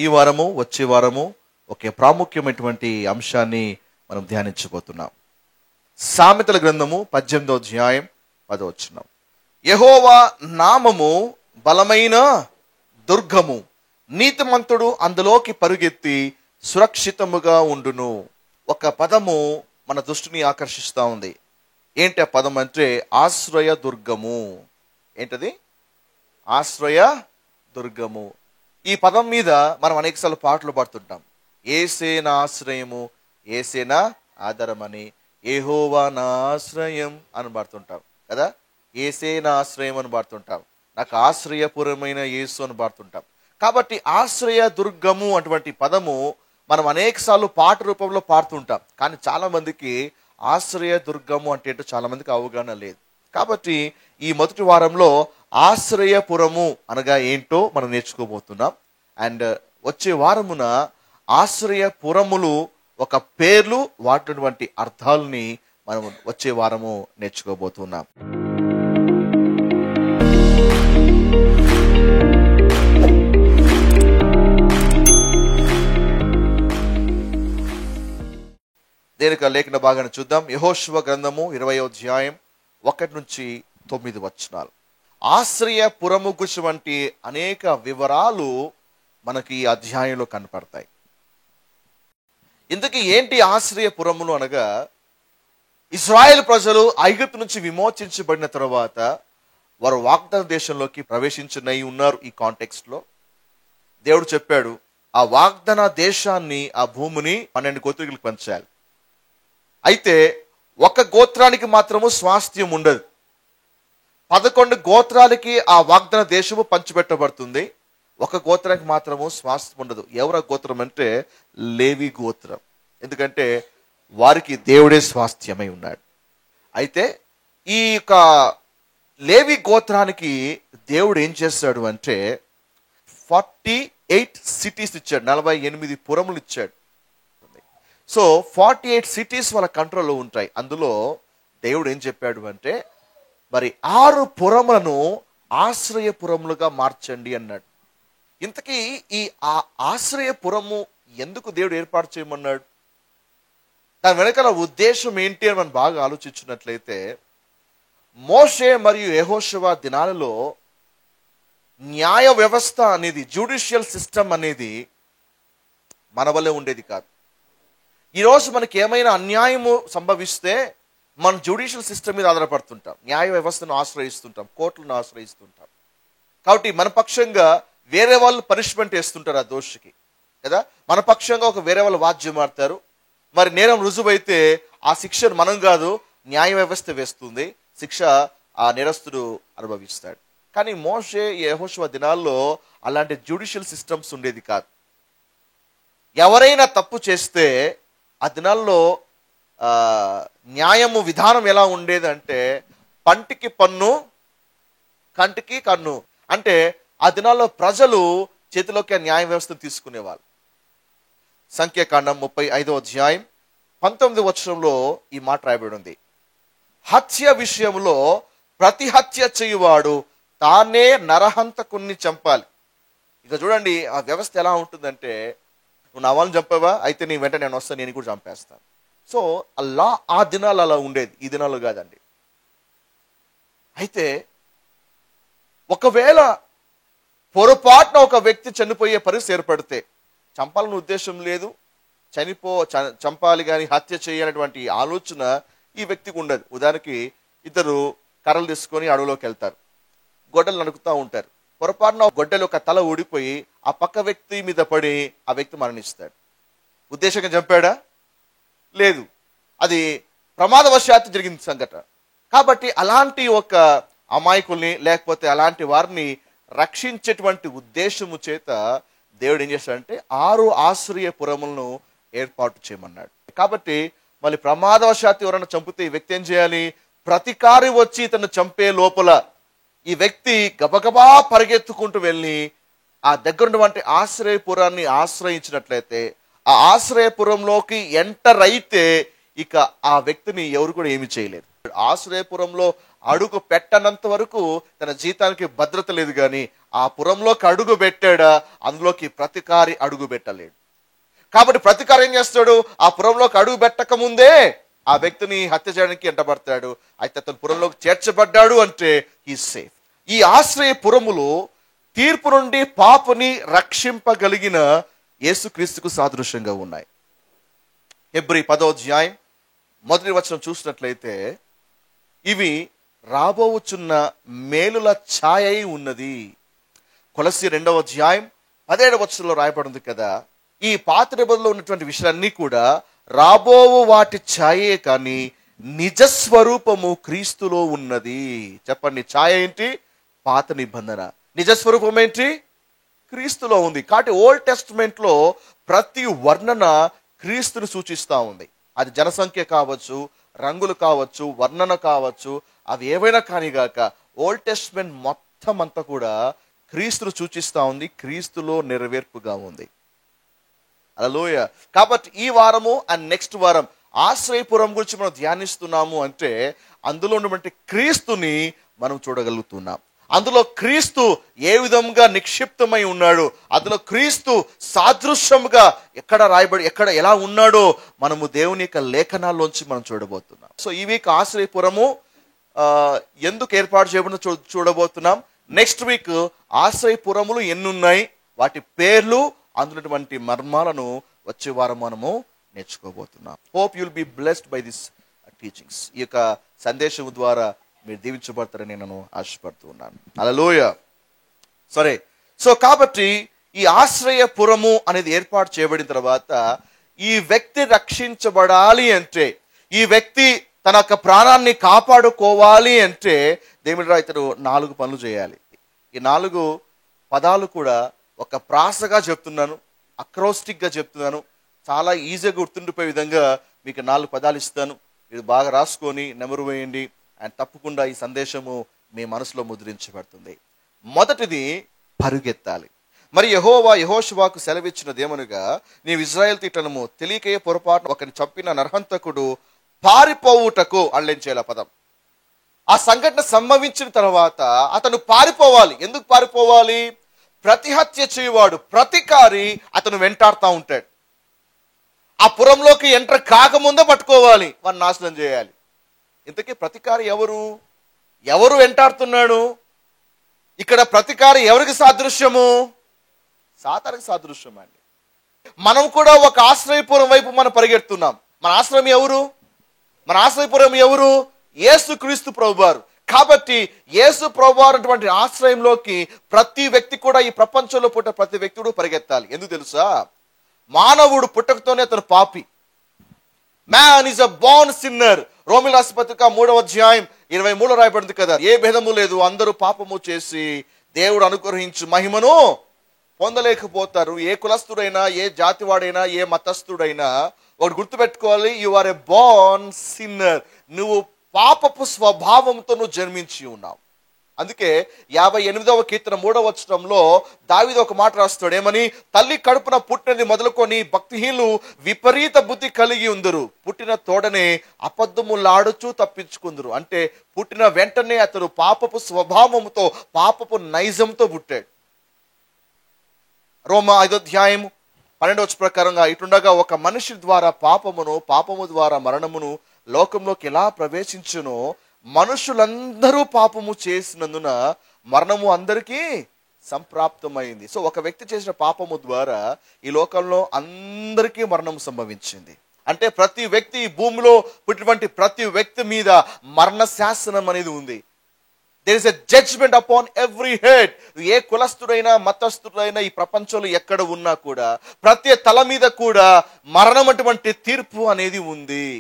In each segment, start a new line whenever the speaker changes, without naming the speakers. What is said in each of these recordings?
ఈ వారము వచ్చే వారము ఒకే ప్రాముఖ్యమైనటువంటి అంశాన్ని మనం ధ్యానించబోతున్నాం. సామెతల గ్రంథము 18వ అధ్యాయం 10వ వచనం. యెహోవా నామము బలమైన దుర్గము, నీతిమంతుడు అందులోకి పరుగెత్తి సురక్షితముగా ఉండును. ఒక పదము మన దృష్టిని ఆకర్షిస్తూ ఉంది. ఏంటి ఆ పదం అంటే ఆశ్రయ దుర్గము. ఏంటది? ఆశ్రయ దుర్గము. ఈ పదం మీద మనం అనేకసార్లు పాటలు పాడుతుంటాం. ఏసే నా ఆశ్రయము, ఏసే నా ఆధారమని, యెహోవా నా ఆశ్రయం అని పాడుతుంటాం కదా. ఏసే నా ఆశ్రయం అని పాడుతుంటాం. నాకు ఆశ్రయపురమైన యేసు అని పాడుతుంటాం. కాబట్టి ఆశ్రయ దుర్గము అటువంటి పదము మనం అనేకసార్లు పాట రూపంలో పాడుతుంటాం. కానీ చాలా మందికి ఆశ్రయ దుర్గము అంటే ఏంటో చాలా మందికి అవగాహన లేదు. కాబట్టి ఈ మొదటి వారంలో ఆశ్రయపురము అనగా ఏంటో మనం నేర్చుకోబోతున్నాం. అండ్ వచ్చే వారమున ఆశ్రయపురములు ఒక పేర్లు, వాటినటువంటి అర్థాలని మనం వచ్చే వారము నేర్చుకోబోతున్నాం. దేనిక లేఖన భాగాన్ని చూద్దాం. యెహోషువ గ్రంథము 20వ అధ్యాయం 1 నుంచి 9 వచనాలు. ఆశ్రయపురము గురించి వంటి అనేక వివరాలు మనకి ఈ అధ్యాయంలో కనపడతాయి. ఇందుకు ఏంటి ఆశ్రయపురములు అనగా, ఇశ్రాయేల్ ప్రజలు ఐగుప్తు నుంచి విమోచించబడిన తర్వాత వారు వాగ్దాన దేశంలోకి ప్రవేశించనై ఉన్నారు. ఈ కాంటెక్స్ట్ లో దేవుడు చెప్పాడు, ఆ వాగ్దాన దేశాన్ని, ఆ భూమిని 12 గోత్రికులకు పంచాలి. అయితే ఒక గోత్రానికి మాత్రము స్వాస్థ్యం ఉండదు. 11 గోత్రాలకి ఆ వాగ్దాన దేశము పంచిపెట్టబడుతుంది. ఒక గోత్రానికి మాత్రము స్వాస్థ్యం ఉండదు. ఎవరి గోత్రం అంటే లేవి గోత్రం. ఎందుకంటే వారికి దేవుడే స్వాస్థ్యమై ఉన్నాడు. అయితే ఈ యొక్క లేవి గోత్రానికి దేవుడు ఏం చేశాడు అంటే 48 సిటీస్ ఇచ్చాడు. 48 పురములు ఇచ్చాడు. సో 48 సిటీస్ వాళ్ళ కంట్రోల్లో ఉంటాయి. అందులో దేవుడు ఏం చెప్పాడు అంటే, మరి 6 పురములను ఆశ్రయపురములుగా మార్చండి అన్నాడు. ఇంతకీ ఈ ఆశ్రయపురము ఎందుకు దేవుడు ఏర్పాటు చేయమన్నాడు? దాని వెనకాల ఉద్దేశం ఏంటి అని మనం బాగా ఆలోచించినట్లయితే, మోషే మరియు యెహోషువ దినాలలో న్యాయ వ్యవస్థ అనేది, జ్యుడిషియల్ సిస్టమ్ అనేది మన వల్లే ఉండేది కాదు. ఈరోజు మనకి ఏమైనా అన్యాయము సంభవిస్తే మనం జ్యుడిషియల్ సిస్టమ్ మీద ఆధారపడుతుంటాం, న్యాయ వ్యవస్థను ఆశ్రయిస్తుంటాం, కోర్టులను ఆశ్రయిస్తుంటాం. కాబట్టి మన పక్షంగా వేరే వాళ్ళు పనిష్మెంట్ వేస్తుంటారు ఆ దోషికి కదా. మన పక్షంగా ఒక వేరే వాళ్ళు వాద్యం ఆడతారు. మరి నేరం రుజువైతే ఆ శిక్షను మనం కాదు, న్యాయ వ్యవస్థ వేస్తుంది. శిక్ష ఆ నేరస్తుడు అనుభవిస్తాడు. కానీ మోషే యెహోషువ దినాల్లో అలాంటి జ్యుడిషియల్ సిస్టమ్స్ ఉండేది కాదు. ఎవరైనా తప్పు చేస్తే ఆ దినాల్లో న్యాయము విధానం ఎలా ఉండేదంటే, పంటికి పన్ను, కంటికి కన్ను. అంటే ఆ దినాల్లో ప్రజలు చేతిలోకి ఆ న్యాయ వ్యవస్థను తీసుకునేవాళ్ళు. సంఖ్యాకాండం 35వ అధ్యాయం 19వ వచనంలో ఈ మాట రాయబడి ఉంది. హత్య విషయంలో ప్రతి హత్య చేయువాడు తానే నరహంతకుణ్ణి చంపాలి. ఇక చూడండి ఆ వ్యవస్థ ఎలా ఉంటుందంటే, నువ్వు నా వాళ్ళని చంపావా, అయితే నీ వెంట నేను వస్తాను, నేను కూడా చంపేస్తాను. సో అలా ఆ దినాలు అలా ఉండేది, ఈ దినాలు కాదండి. అయితే ఒకవేళ పొరపాటున ఒక వ్యక్తి చనిపోయే పరిస్థితి ఏర్పడితే, చంపాలని ఉద్దేశం లేదు, చంపాలి కానీ హత్య చేయాలనేటువంటి ఆలోచన ఈ వ్యక్తికి ఉండదు. ఉదాహరణకి ఇద్దరు కర్రలు తీసుకొని అడవిలోకి వెళ్తారు, గొడ్డలు నడుకుతూ ఉంటారు. పొరపాటున గొడ్డలు ఒక తల ఊడిపోయి ఆ పక్క వ్యక్తి మీద పడి ఆ వ్యక్తి మరణిస్తాడు. ఉద్దేశంగా చంపాడా? లేదు, అది ప్రమాదవశాత్తు జరిగింది సంఘటన. కాబట్టి అలాంటి ఒక అమాయకుల్ని, లేకపోతే అలాంటి వారిని రక్షించేటువంటి ఉద్దేశము చేత దేవుడు ఏం చేస్తాడంటే 6 ఆశ్రయపురములను ఏర్పాటు చేయమన్నాడు. కాబట్టి మళ్ళీ ప్రమాదవశాత్తు ఎవరైనా చంపితే ఈ వ్యక్తి ఏం చేయాలి? ప్రతికారి వచ్చి తను చంపే లోపల ఈ వ్యక్తి గబగబా పరిగెత్తుకుంటూ వెళ్ళి ఆ దగ్గరున్నటువంటి ఆశ్రయపురాన్ని ఆశ్రయించినట్లయితే, ఆ ఆశ్రయపురంలోకి ఎంటర్ అయితే ఇక ఆ వ్యక్తిని ఎవరు కూడా ఏమి చేయలేరు. ఆశ్రయపురంలో అడుగు పెట్టనంత వరకు తన జీతానికి భద్రత లేదు. కానీ ఆ పురంలోకి అడుగు పెట్టాడా, అందులోకి ప్రతికారి అడుగు పెట్టలేడు. కాబట్టి ప్రతికారం ఏం చేస్తాడు, ఆ పురంలోకి అడుగు పెట్టక ముందే ఆ వ్యక్తిని హత్య చేయడానికి ఎంటబడతాడు. అయితే అతను పురంలోకి చేర్చబడ్డాడు అంటే హీ సేఫ్. ఈ ఆశ్రయ పురములు తీర్పు నుండి పాపుని రక్షింపగలిగిన యేసుక్రీస్తుకు సాదృశ్యంగా ఉన్నాయి. హెబ్రీ 10వ అధ్యాయం 1వ వచనం చూసినట్లయితే, ఇవి రాబోచున్న మేలుల ఛాయ ఉన్నది. కొలస్సీ 2వ అధ్యాయం 17వ వచనంలో రాయబడింది కదా, ఈ పాత నిబంధనలో ఉన్నటువంటి విషయాలన్నీ కూడా రాబోవు వాటి ఛాయే కానీ నిజస్వరూపము క్రీస్తులో ఉన్నది. చెప్పండి, ఛాయ ఏంటి? పాత నిబంధన. నిజస్వరూపం ఏంటి? క్రీస్తులో ఉంది. కాబట్టి ఓల్డ్ టెస్టిమెంట్ లో ప్రతి వర్ణన క్రీస్తుని సూచిస్తూ ఉంది. అది జనసంఖ్య కావచ్చు, రంగులు కావచ్చు, వర్ణన కావచ్చు, అవి ఏవైనా కానిగాక ఓల్డ్ టెస్టిమెంట్ మొత్తం అంతా కూడా క్రీస్తును సూచిస్తూ ఉంది, క్రీస్తులో నెరవేర్పుగా ఉంది. హల్లెలూయా. కాబట్టి ఈ వారము అండ్ నెక్స్ట్ వారం ఆశ్రయపురం గురించి మనం ధ్యానిస్తున్నాము అంటే అందులో ఉన్నటువంటి క్రీస్తుని మనం చూడగలుగుతున్నాం. అందులో క్రీస్తు ఏ విధంగా నిక్షిప్తమై ఉన్నాడు, అందులో క్రీస్తు సాదృశ్యముగా ఎక్కడ రాయబడి ఎలా ఉన్నాడో మనము దేవుని యొక్క లేఖనాల్లోంచి మనం చూడబోతున్నాం. సో ఈ వీక్ ఆశ్రయపురము ఎందుకు ఏర్పాటు చేయబడిందో చూడబోతున్నాం. నెక్స్ట్ వీక్ ఆశ్రయపురములు ఎన్నున్నాయి, వాటి పేర్లు, అందులోటువంటి మర్మాలను వచ్చే వారం మనము నేర్చుకోబోతున్నాం. Hope you'll be blessed by this teachings. ఈ యొక్క సందేశం ద్వారా మీరు దీవించబడతారని నేను ఆశపడుతున్నాను. హల్లెలూయా. సరే, సో కాబట్టి ఈ ఆశ్రయపురము అనేది ఏర్పాటు చేయబడిన తర్వాత ఈ వ్యక్తి రక్షించబడాలి అంటే, ఈ వ్యక్తి తన యొక్క ప్రాణాన్ని కాపాడుకోవాలి అంటే దేవుడు ఇతడు 4 పనులు చేయాలి. ఈ 4 పదాలు కూడా ఒక ప్రాసగా చెప్తున్నాను, అక్రోస్టిక్గా చెప్తున్నాను. చాలా ఈజీగా గుర్తుండిపోయే విధంగా మీకు 4 పదాలు ఇస్తాను. మీరు బాగా రాసుకొని నెమరు వేయండి. అండ్ తప్పకుండా ఈ సందేశము మీ మనసులో ముద్రించబడుతుంది. మొదటిది పరుగెత్తాలి. మరి యెహోషువకు సెలవిచ్చినది ఏమనగా, నీవు ఇశ్రాయేలు తీటనము తెలియకయే పొరపాటు ఒకరిని చంపిన నరహంతకుడు పారిపోవుటకు, అల్లించేలా పదం. ఆ సంఘటన సంభవించిన తర్వాత అతను పారిపోవాలి. ఎందుకు పారిపోవాలి? ప్రతి హత్య చేయవాడు, ప్రతికారి అతను వెంటాడుతూ ఉంటాడు. ఆ పురంలోకి ఎంటర్ కాకముందే పట్టుకోవాలి, వాడిని నాశనం చేయాలి. ఇంతకీ ప్రతికారి ఎవరు వెంటాడుతున్నాడు? ఇక్కడ ప్రతికారి ఎవరికి సాదృశ్యము? సాతానికి సాదృశ్యం అండి. మనం కూడా ఒక ఆశ్రయపురం వైపు మనం పరిగెడుతున్నాం. మన ఆశ్రయం ఎవరు? మన ఆశ్రయపురం ఎవరు? యేసుక్రీస్తు ప్రభువారు. కాబట్టి యేసు ప్రభువారు అటువంటి ఆశ్రయంలోకి ప్రతి వ్యక్తి కూడా, ఈ ప్రపంచంలో పుట్టిన ప్రతి వ్యక్తుడు పరిగెత్తాలి. ఎందుకు తెలుసా? మానవుడు పుట్టకతోనే అతను పాపి. Man is a born sinner. రోమీయుల రాసిన పత్రిక 3వ అధ్యాయం 23లో రాయబడింది కదా, ఏ భేదము లేదు, అందరూ పాపము చేసి దేవుడు అనుగ్రహించు మహిమను పొందలేకపోతారు. ఏ కులస్తుడైనా, ఏ జాతివాడైనా, ఏ మతస్థుడైనా ఒకటి గుర్తుపెట్టుకోవాలి, you are a born sinner. నువ్వు పాపపు స్వభావంతో నువ్వు జన్మించి ఉన్నావు. అందుకే 58వ కీర్తన 3వ వచనంలో దావీదు ఒక మాట రాస్తాడు. ఏమని? తల్లి కడుపున పుట్టినది మొదలుకొని భక్తిహీనులు విపరీత బుద్ధి కలిగి ఉందరు, పుట్టిన తోడనే అబద్ధములాడుచూ తప్పించుకుందరు. అంటే పుట్టిన వెంటనే అతడు పాపపు స్వభావంతో, పాపపు నైజంతో పుట్టాడు. రోమా 5వ అధ్యాయం 12వ వచనం ప్రకారంగా ఇటుండగా ఒక మనిషి ద్వారా పాపము ద్వారా మరణమును లోకంలోకి ఎలా ప్రవేశించునో మనుషులందరూ పాపము చేసినందున మరణము అందరికీ సంప్రాప్తమైంది. సో ఒక వ్యక్తి చేసిన పాపము ద్వారా ఈ లోకంలో అందరికీ మరణం సంభవించింది. అంటే ప్రతి వ్యక్తి, ఈ భూమిలో పుట్టినటువంటి ప్రతి వ్యక్తి మీద మరణ శాసనం అనేది ఉంది. There is a judgement upon every head. ఏ కులస్తుడైనా, మతస్థుడైనా ఈ ప్రపంచంలో ఎక్కడ ఉన్నా కూడా ప్రతి తల మీద కూడా మరణం అటువంటి తీర్పు అనేది ఉంది.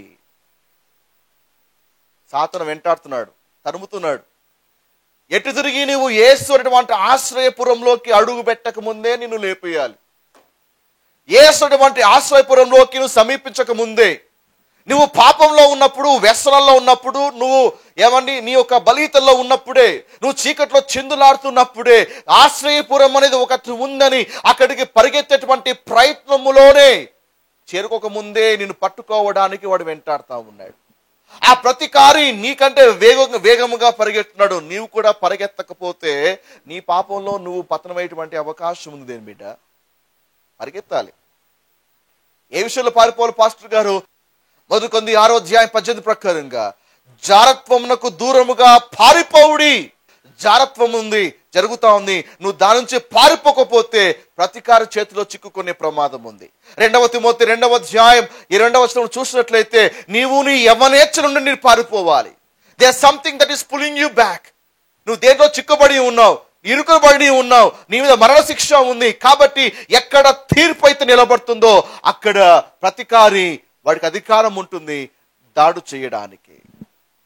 సాతాను వెంటాడుతున్నాడు, తరుముతున్నాడు. ఎటు తిరిగి నువ్వు యేసు అటువంటి ఆశ్రయపురంలోకి అడుగు పెట్టక ముందే నిన్ను లేపేయాలి. యేసు అటువంటి ఆశ్రయపురంలోకి నువ్వు సమీపించక ముందే, నువ్వు పాపంలో ఉన్నప్పుడు, వ్యసనంలో ఉన్నప్పుడు, నువ్వు నీ యొక్క బలీతల్లో ఉన్నప్పుడే, నువ్వు చీకట్లో చిందులాడుతున్నప్పుడే ఆశ్రయపురం అనేది ఒకటి ఉందని అక్కడికి పరిగెత్తేటువంటి ప్రయత్నములోనే చేరుకోక ముందే నిన్ను పట్టుకోవడానికి వాడు వెంటాడుతూ ఉన్నాడు. ఆ ప్రతికారి నీకంటే వేగముగా పరిగెత్తున్నాడు. నీవు కూడా పరిగెత్తకపోతే నీ పాపంలో నువ్వు పతనమయ్యేటువంటి అవకాశం ఉంది. దేని బిడ్డ, పరిగెత్తాలి. ఏ విషయంలో పారిపోవాలి పాస్టర్ గారు? మొదటి 6:18 ప్రకారంగా జారత్వమునకు దూరముగా పారిపోవుడి. జారత్వం ఉంది, జరుగుతా ఉంది. నువ్వు దాని నుంచి పారిపోకపోతే ప్రతికార చేతిలో చిక్కుకునే ప్రమాదం ఉంది. 2 తిమోతి 2:22 చూసినట్లయితే నీవు నీ యవ్వనేచ్ఛ నుండి నీవు పారిపోవాలి. There something that is pulling you back. నువ్వు దేంట్లో చిక్కుబడి ఉన్నావు, ఇరుకుబడి ఉన్నావు, నీ మీద మరణశిక్ష ఉంది. కాబట్టి ఎక్కడ తీర్పు అయితే నిలబడుతుందో అక్కడ ప్రతికారి వాడికి అధికారం ఉంటుంది దాడు చేయడానికి.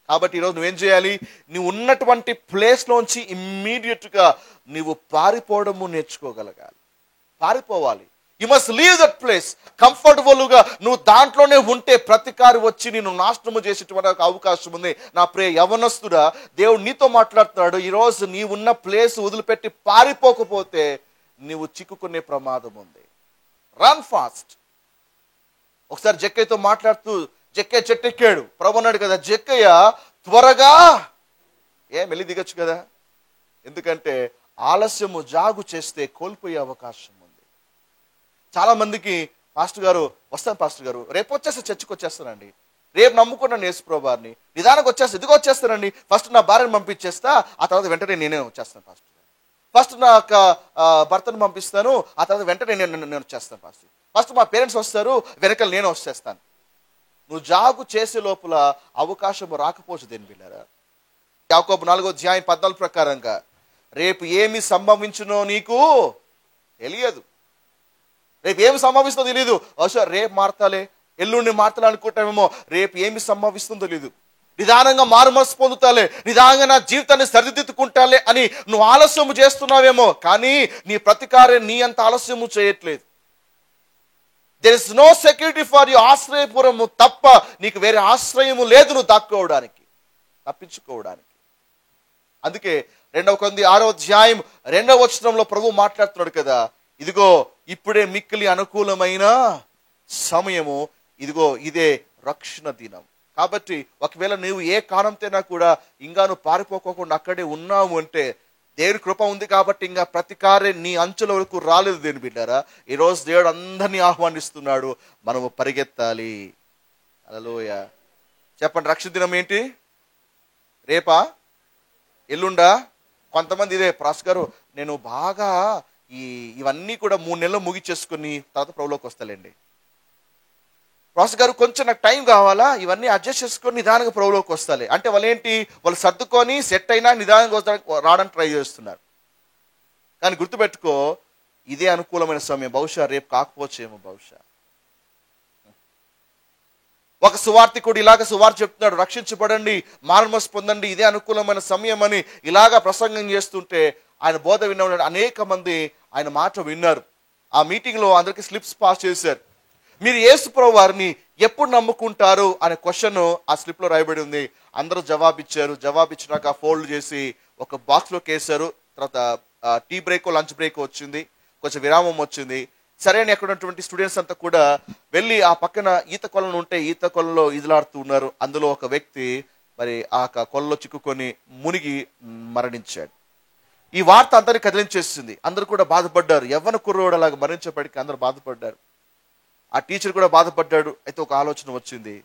కాబట్టి ఈరోజు నువ్వేం చేయాలి? నువ్వు ఉన్నటువంటి ప్లేస్లోంచి ఇమ్మీడియట్గా నువ్వు పారిపోవడము నేర్చుకోగలగాలి. పారిపోవాలి. You must leave that place. కంఫర్టబుల్గా నువ్వు దాంట్లోనే ఉంటే ప్రతికారి వచ్చి నేను నాశనము చేసేటువంటి అవకాశం ఉంది. నా ప్రియ యవనస్తుడా, దేవుడు నీతో మాట్లాడుతున్నాడు. ఈరోజు నీ ఉన్న ప్లేస్ వదిలిపెట్టి పారిపోకపోతే నువ్వు చిక్కుకునే ప్రమాదం ఉంది. Run fast. ఒకసారి జక్కయ్యతో మాట్లాడుతూ, జక్కయ్య చెట్టు ఎక్కాడు. ప్రభు అన్నాడు కదా, జక్కయ్య త్వరగా మెల్లి దిగచ్చు కదా. ఎందుకంటే ఆలస్యము జాగు చేస్తే కోల్పోయే అవకాశం ఉంది. చాలా మందికి పాస్టర్ గారు వస్తాను, పాస్టర్ గారు రేపు చర్చికి వచ్చేస్తానండి, రేపు నమ్ముకున్నాను యేసు ప్రభు వారిని, నిదానికి ఇదిగో వచ్చేస్తానండి, ఫస్ట్ నా భార్యను పంపించేస్తా, ఆ తర్వాత వెంటనే నేనే వచ్చేస్తాను పాస్టర్. ఫస్ట్ నా భర్తను పంపిస్తాను, ఆ తర్వాత వెంటనే నేను వచ్చేస్తాను పాస్టర్. ఫస్ట్ మా పేరెంట్స్ వస్తారు, వెనకాల నేను వచ్చేస్తాను. నువ్వు జాగు చేసే లోపల అవకాశం రాకపోవచ్చు. దేని బిడ్డారా, యాకోబు 4:14 ప్రకారంగా రేపు ఏమి సంభవించునో నీకు తెలియదు. రేపు ఏమి సంభవిస్తుందో తెలియదు. బహుశా రేపు మారతాలే, ఎల్లుండి మారతాలే అనుకుంటామేమో. రేపు ఏమి సంభవిస్తుందో తెలియదు. నిదానంగా మారుమనసు పొందుతాలే, నిదానంగా నా జీవితాన్ని సరిదిద్దుకుంటాలే అని నువ్వు ఆలస్యము చేస్తున్నావేమో. కానీ నీ ప్రతికారం నీ అంత ఆలస్యము చేయట్లేదు. There is no security for you. ఆశ్రయపురము తప్ప నీకు వేరే ఆశ్రయము లేదు నువ్వు దాక్కోవడానికి, తప్పించుకోవడానికి. అందుకే 2 కొరింథీ 6:2 ప్రభు మాట్లాడుతున్నాడు కదా, ఇదిగో ఇప్పుడే మిక్కిలి అనుకూలమైన సమయము, ఇదిగో ఇదే రక్షణ దినం. కాబట్టి ఒకవేళ నువ్వు ఏ కారణంతోనా కూడా ఇంకా నువ్వు పారిపోకుండా అక్కడే ఉన్నావు అంటే దేవుడి కృప ఉంది కాబట్టి ఇంకా ప్రతికారే నీ అంచుల వరకు రాలేదు. దేని బిడ్డారా, ఈరోజు దేవుడు అందరినీ ఆహ్వానిస్తున్నాడు, మనము పరిగెత్తాలి. హల్లెలూయా. చెప్పండి, రక్షణ దినం ఏంటి? రేపా, ఎల్లుండా? కొంతమంది ఇదే ప్రాస్ గారు నేను బాగా ఇవన్నీ కూడా 3 నెలలు ముగిచేసుకుని తర్వాత ప్రభులోకి వస్తాలేండి. ప్రాస్ గారు కొంచెం నాకు టైం కావాలా, ఇవన్నీ అడ్జస్ట్ చేసుకొని నిదానంగా ప్రభులోకి వస్తాలే అంటే వాళ్ళు ఏంటి, వాళ్ళు సర్దుకొని సెట్ అయినా నిదానంగా రావడానికి ట్రై చేస్తున్నారు. కానీ గుర్తుపెట్టుకో, ఇదే అనుకూలమైన సమయం. బహుశా రేపు కాకపోవచ్చేమో. బహుశా ఒక సువార్తికుడు ఇలాగ సువార్త చెప్తున్నాడు, రక్షించబడండి, మారుమనసు పొందండి, ఇదే అనుకూలమైన సమయం అని ఇలాగా ప్రసంగం చేస్తుంటే ఆయన బోధ విన్న అనేక మంది ఆయన మాట విన్నారు. ఆ మీటింగ్లో అందరికీ స్లిప్స్ పాస్ చేశారు. మీరు యేసు ప్రభు వారిని ఎప్పుడు నమ్ముకుంటారు అనే క్వశ్చన్ ఆ స్లిప్లో రాయబడి ఉంది. అందరూ జవాబిచ్చారు. జవాబిచ్చినాక ఫోల్డ్ చేసి ఒక బాక్స్లోకి వేశారు. తర్వాత టీ బ్రేక్, లంచ్ బ్రేక్ వచ్చింది, కొంచెం విరామం వచ్చింది. సరే అని అక్కడ ఉన్నటువంటి స్టూడెంట్స్ అంతా కూడా వెళ్ళి ఆ పక్కన ఈత కొలను ఉంటే ఈత కొలంలో ఈదులాడుతూ ఉన్నారు. అందులో ఒక వ్యక్తి మరి ఆ కొలలో చిక్కుకొని మునిగి మరణించాడు. ఈ వార్త అందరినీ కదిలించేసింది. అందరూ కూడా బాధపడ్డారు. యవ్వన కుర్రోడు అలాగా మరణించేపటికి అందరూ బాధపడ్డారు. ఆ టీచర్ కూడా బాధపడ్డాడు. అయితే ఒక ఆలోచన వచ్చింది,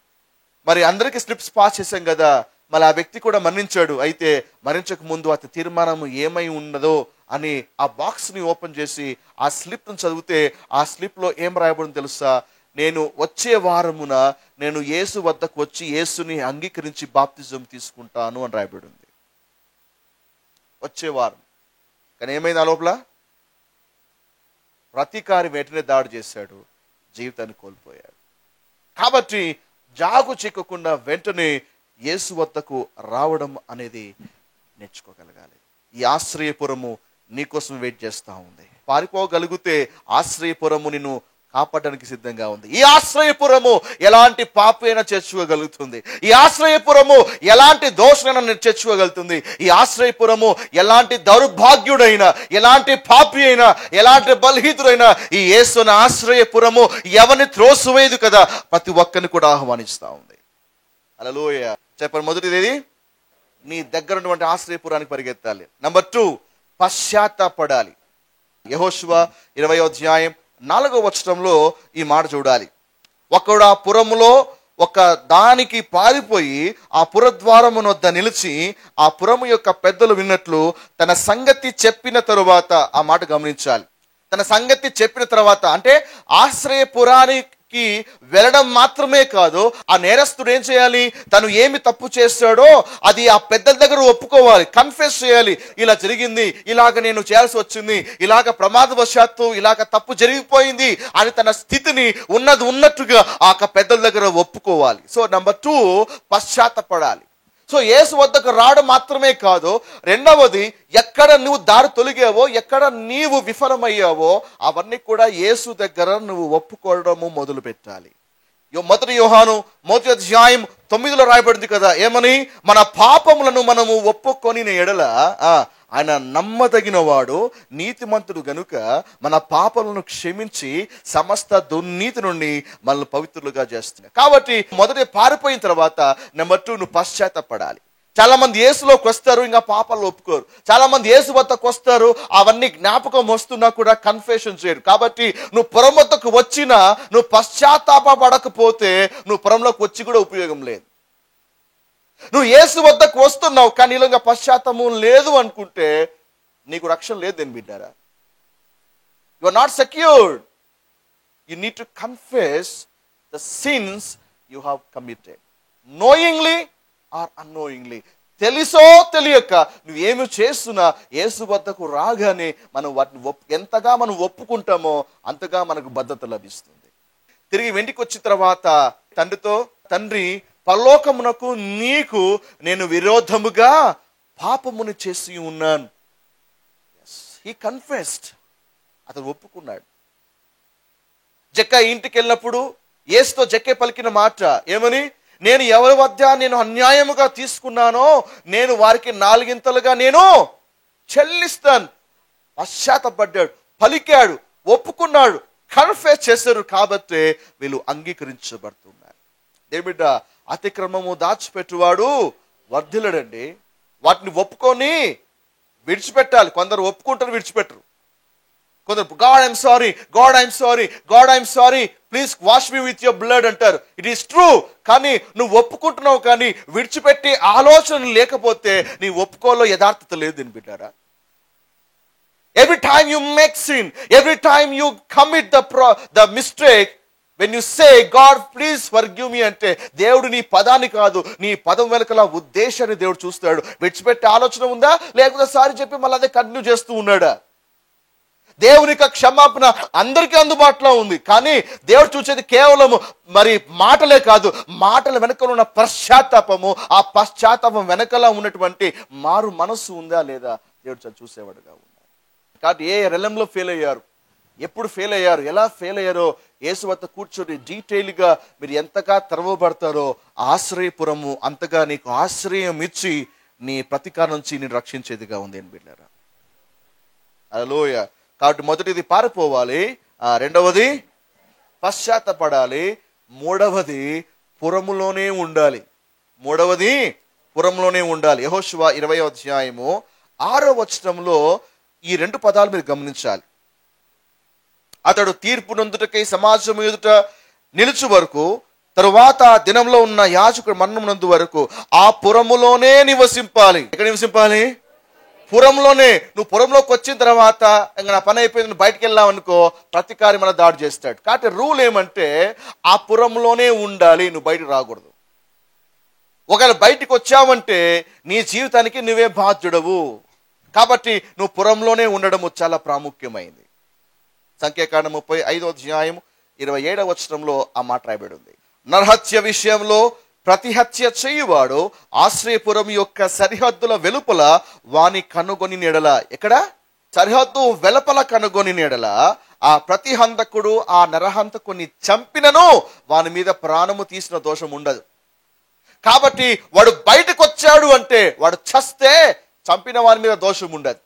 మరి అందరికీ స్లిప్స్ పాస్ చేశాం కదా, మళ్ళీ ఆ వ్యక్తి కూడా మరణించాడు. అయితే మరణించక ముందు అతని తీర్మానం ఏమై ఉన్నదో అని ఆ బాక్స్ని ఓపెన్ చేసి ఆ స్లిప్ను చదివితే ఆ స్లిప్లో ఏం రాయబడిందో తెలుసా? నేను వచ్చే వారమున నేను యేసు వద్దకు వచ్చి యేసుని అంగీకరించి బాప్తిజం తీసుకుంటాను అని రాయబడి ఉంది. వచ్చే వారం. కానీ ఏమైంది? ఆ లోపల ప్రతీకారి వెంటనే దాడి చేశాడు, జీవితాన్ని కోల్పోయాడు. కాబట్టి జాగు చిక్కకుండా వెంటనే యేసు వద్దకు రావడం అనేది నేర్చుకోగలగాలి. ఈ ఆశ్రయపురము నీకోసం వెయిట్ చేస్తూ ఉంది. పారిపోగలిగితే ఆశ్రయపురము నిన్ను కాపాడడానికి సిద్ధంగా ఉంది. ఈ ఆశ్రయపురము ఎలాంటి పాపి అయినా చేర్చుకోగలుగుతుంది. ఈ ఆశ్రయపురము ఎలాంటి దోషమైనా చేర్చుకోగలుగుతుంది. ఈ ఆశ్రయపురము ఎలాంటి దౌర్భాగ్యుడైనా, ఎలాంటి పాపి అయినా, ఎలాంటి బలహీనుడైనా ఈ యేసుని ఆశ్రయపురము ఎవరిని త్రోసివేయదు కదా, ప్రతి ఒక్కరిని కూడా ఆహ్వానిస్తూ ఉంది. హల్లెలూయా. చెప్పండి, మొదటిది ఏది? నీ దగ్గర ఉన్నటువంటి ఆశ్రయపురానికి పరిగెత్తాలి. నంబర్ 2, పశ్చాత్తాపడాలి. యెహోషువ 20వ అధ్యాయం 4వ వచనంలో ఈ మాట చూడాలి. ఒకడు ఆ పురములో ఒక దానికి పారిపోయి ఆ పురద్వారము వద్ద నిలిచి ఆ పురము యొక్క పెద్దలు విన్నట్లు తన సంగతి చెప్పిన తరువాత, ఆ మాట గమనించాలి, తన సంగతి చెప్పిన తర్వాత అంటే ఆశ్రయపురానికి వెళ్ళడం మాత్రమే కాదు, ఆ నేరస్తుడు ఏం చేయాలి? తను ఏమి తప్పు చేశాడో అది ఆ పెద్దల దగ్గర ఒప్పుకోవాలి, కన్ఫెస్ చేయాలి. ఇలా జరిగింది, ఇలాగ నేను చేయాల్సి వచ్చింది, ఇలాగ ప్రమాదవశాత్తు ఇలాగ తప్పు జరిగిపోయింది అని తన స్థితిని ఉన్నది ఉన్నట్టుగా ఆ పెద్దల దగ్గర ఒప్పుకోవాలి. So number 2, పశ్చాత్తపడాలి. సో యేసు వద్దకు రావడం మాత్రమే కాదు, రెండవది ఎక్కడ నువ్వు దారి తొలిగావో, ఎక్కడ నీవు విఫలమయ్యావో అవన్నీ కూడా యేసు దగ్గర నువ్వు ఒప్పుకోవడము మొదలు పెట్టాలి. మొదటి యోహాను 1వ అధ్యాయం 9లో రాయబడింది కదా, ఏమని? మన పాపములను మనము ఒప్పుకొని ఎడల ఆయన నమ్మదగిన వాడు, నీతిమంతుడు గనుక మన పాపములను క్షమించి సమస్త దుర్నీతి నుండి మనల్ని పవిత్రులుగా చేస్తున్నాడు. కాబట్టి మొదటి పారిపోయిన తర్వాత నెంబర్ 2, నువ్వు పశ్చాత్తపడాలి. చాలా మంది యేసులోకి వస్తారు, ఇంకా పాపాలు ఒప్పుకోరు. చాలా మంది యేసు వద్దకు వస్తారు, అవన్నీ జ్ఞాపకం వస్తున్నా కూడా కన్ఫెషన్ చేయరు. కాబట్టి నువ్వు పురం వద్దకు వచ్చినా నువ్వు పశ్చాత్తాపడకపోతే నువ్వు పురంలోకి వచ్చి కూడా ఉపయోగం లేదు. నువ్వు యేసు వద్దకు వస్తున్నావు కానీ ఇలాగా పశ్చాత్తాపం లేదు అనుకుంటే నీకు రక్షణ లేదు. నేను బిడ్డారా, you are not secured. You need to confess the sins you have committed, knowingly or unknowingly. తెలుసో తెలియక నువ్వేమి చేస్తున్నా యేసు వద్దకు రాగానే మనం వాటిని ఎంతగా మనం ఒప్పుకుంటామో అంతగా మనకు భద్రత లభిస్తుంది. తిరిగి వెంటికి వచ్చిన తర్వాత తండ్రితో, తండ్రి, పరలోకమునకు నీకు నేను విరోధముగా పాపమును చేసి ఉన్నాను. హీ కన్ఫెస్డ్, అతను ఒప్పుకున్నాడు. జక్క ఇంటికి వెళ్ళినప్పుడు యేసుతో జక్కే పలికిన మాట ఏమని? నేను ఎవరి వద్ద నేను అన్యాయముగా తీసుకున్నానో నేను వారికి 4 నేను చెల్లిస్తాను. పశ్చాత్తపడ్డాడు, పలికాడు, ఒప్పుకున్నాడు, కన్ఫెస్ చేశారు. కాబట్టి వీళ్ళు అంగీకరించబడుతున్నారు. దేవుడ, అతిక్రమము దాచిపెట్టువాడు వర్ధిల్లడండి. వాటిని ఒప్పుకొని విడిచిపెట్టాలి. కొందరు ఒప్పుకుంటారు, విడిచిపెట్టరు. కొందరు God I'm sorry, God I'm sorry, God I'm sorry, please wash me with your blood అంటారు. It is true. కానీ నువ్వు ఒప్పుకుంటున్నావు కానీ విడిచిపెట్టి ఆలోచన లేకపోతే నీ ఒప్పుకోలో యథార్థత లేదు. దీని బిడ్డారా, every time you make sin, every time you commit the mistake, when you say God please forgive me అంటే దేవుడు నీ పదాన్ని కాదు, నీ పదం వెనకల ఉద్దేశాన్ని దేవుడు చూస్తాడు. విడిచిపెట్టే ఆలోచన ఉందా, లేకపోతే సారీ చెప్పి మళ్ళీ అదే కంటిన్యూ చేస్తూ ఉన్నాడా? దేవునికి క్షమాపణ అందరికీ అందుబాటులో ఉంది, కానీ దేవుడు చూసేది కేవలం మరి మాటలే కాదు, మాటల వెనకల ఉన్న పశ్చాత్తాపము, ఆ పశ్చాత్తాపం వెనకల ఉన్నటువంటి మారు మనస్సు ఉందా లేదా దేవుడు చూసేవాడుగా ఉన్నాడు. కాబట్టి ఏ రెలంలో ఫెయిల్ అయ్యారు, ఎప్పుడు ఫెయిల్ అయ్యారు, ఎలా ఫెయిల్ అయ్యారో యేసు వద్ద కూర్చొని డీటెయిల్గా మీరు ఎంతగా తెరవబడతారో ఆశ్రయపురము అంతగా నీకు ఆశ్రయం ఇచ్చి నీ ప్రతీకారం నుంచి నేను రక్షించేదిగా ఉంది అని బిడ్డారా. హల్లెలూయా. కాబట్టి మొదటిది పారిపోవాలి, రెండవది పశ్చాత్తపడాలి, మూడవది పురములోనే ఉండాలి. యెహోషువ 20వ అధ్యాయము 6వ వచనంలో ఈ 2 పదాలు మీరు గమనించాలి. అతడు తీర్పు నొందుటకై సమాజం ఎదుట నిలుచు వరకు, తరువాత దినంలో ఉన్న యాజకుడు మరణమునందు వరకు ఆ పురములోనే నివసింపాలి. ఎక్కడ నివసింపాలి? పురంలోనే. నువ్వు పురంలోకి వచ్చిన తర్వాత ఇంకా నా పని అయిపోయింది, నువ్వు బయటకు వెళ్ళావనుకో ప్రతికారి మన దాడి చేస్తాడు. కాబట్టి రూల్ ఏమంటే ఆ పురంలోనే ఉండాలి, నువ్వు బయటకు రాకూడదు. ఒకవేళ బయటికి వచ్చావంటే నీ జీవితానికి నువ్వే బాధ్యుడవు. కాబట్టి నువ్వు పురంలోనే ఉండడము చాలా ప్రాముఖ్యమైంది. సంఖ్యాకాండం 35వ అధ్యాయం 27వ వచనంలో ఆ మాట రాయబడి ఉంది. నరహత్య విషయంలో ప్రతి హత్య చేయువాడు ఆశ్రయపురం యొక్క సరిహద్దుల వెలుపల వాని కనుగొని నెడల, ఎక్కడ? సరిహద్దు వెలుపల కనుగొని నెడల ఆ ప్రతి హంతకుడు ఆ నరహంతకుని చంపినను వాని మీద ప్రాణము తీసిన దోషం ఉండదు. కాబట్టి వాడు బయటకు వచ్చాడు అంటే వాడు చస్తే చంపిన వాని మీద దోషం ఉండదు.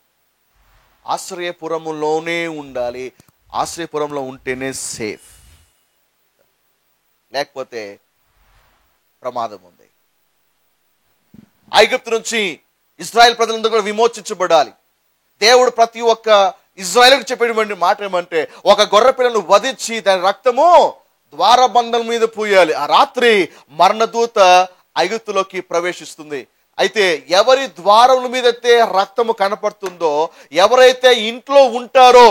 ఆశ్రయపురములోనే ఉండాలి. ఆశ్రయపురంలో ఉంటేనే సేఫ్, లేకపోతే ప్రమాదం ఉంది. ఐగుప్తు నుంచి ఇశ్రాయేల్ ప్రజలందరూ కూడా విమోచించబడాలి. దేవుడు ప్రతి ఒక్క ఇశ్రాయేలుకు చెప్పేటువంటి మాట ఏమంటే, ఒక గొర్రె పిల్లను వధించి దాని రక్తము ద్వారబంధం మీద పూయాలి. ఆ రాత్రి మరణదూత ఐగుప్తులోకి ప్రవేశిస్తుంది. అయితే ఎవరి ద్వారముల మీదైతే రక్తము కనపడుతుందో, ఎవరైతే ఇంట్లో ఉంటారో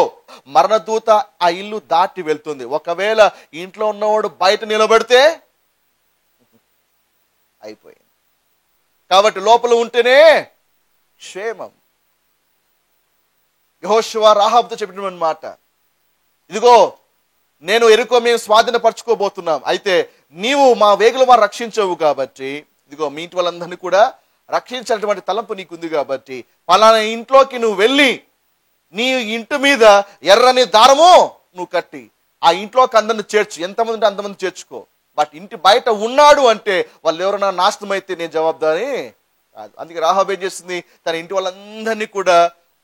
మరణదూత ఆ ఇల్లు దాటి వెళ్తుంది. ఒకవేళ ఇంట్లో ఉన్నవాడు బయట నిలబడితే అయిపోయింది. కాబట్టి లోపల ఉంటేనే క్షేమం. యెహోషువ రాహాబుతో చెప్పిన మాట, ఇదిగో నేను యెరికో మేము స్వాధీనపరచుకోబోతున్నాం, అయితే నీవు మా వేగులు మా రక్షించవు కాబట్టి ఇదిగో మీ ఇంటి వాళ్ళందరినీ కూడా రక్షించినటువంటి తలంపు నీకుంది కాబట్టి పలానా ఇంట్లోకి నువ్వు వెళ్ళి నీ ఇంటి మీద ఎర్రని దారము నువ్వు కట్టి ఆ ఇంట్లోకి అందరిని చేర్చు, ఎంతమంది ఉంటే అంతమంది చేర్చుకో. బట్ ఇంటి బయట ఉన్నాడు అంటే వాళ్ళు ఎవరైనా నాశనం అయితే నేను జవాబుదారి కాదు. అందుకే రాహాబు ఏం చేస్తుంది, తన ఇంటి వాళ్ళందరినీ కూడా,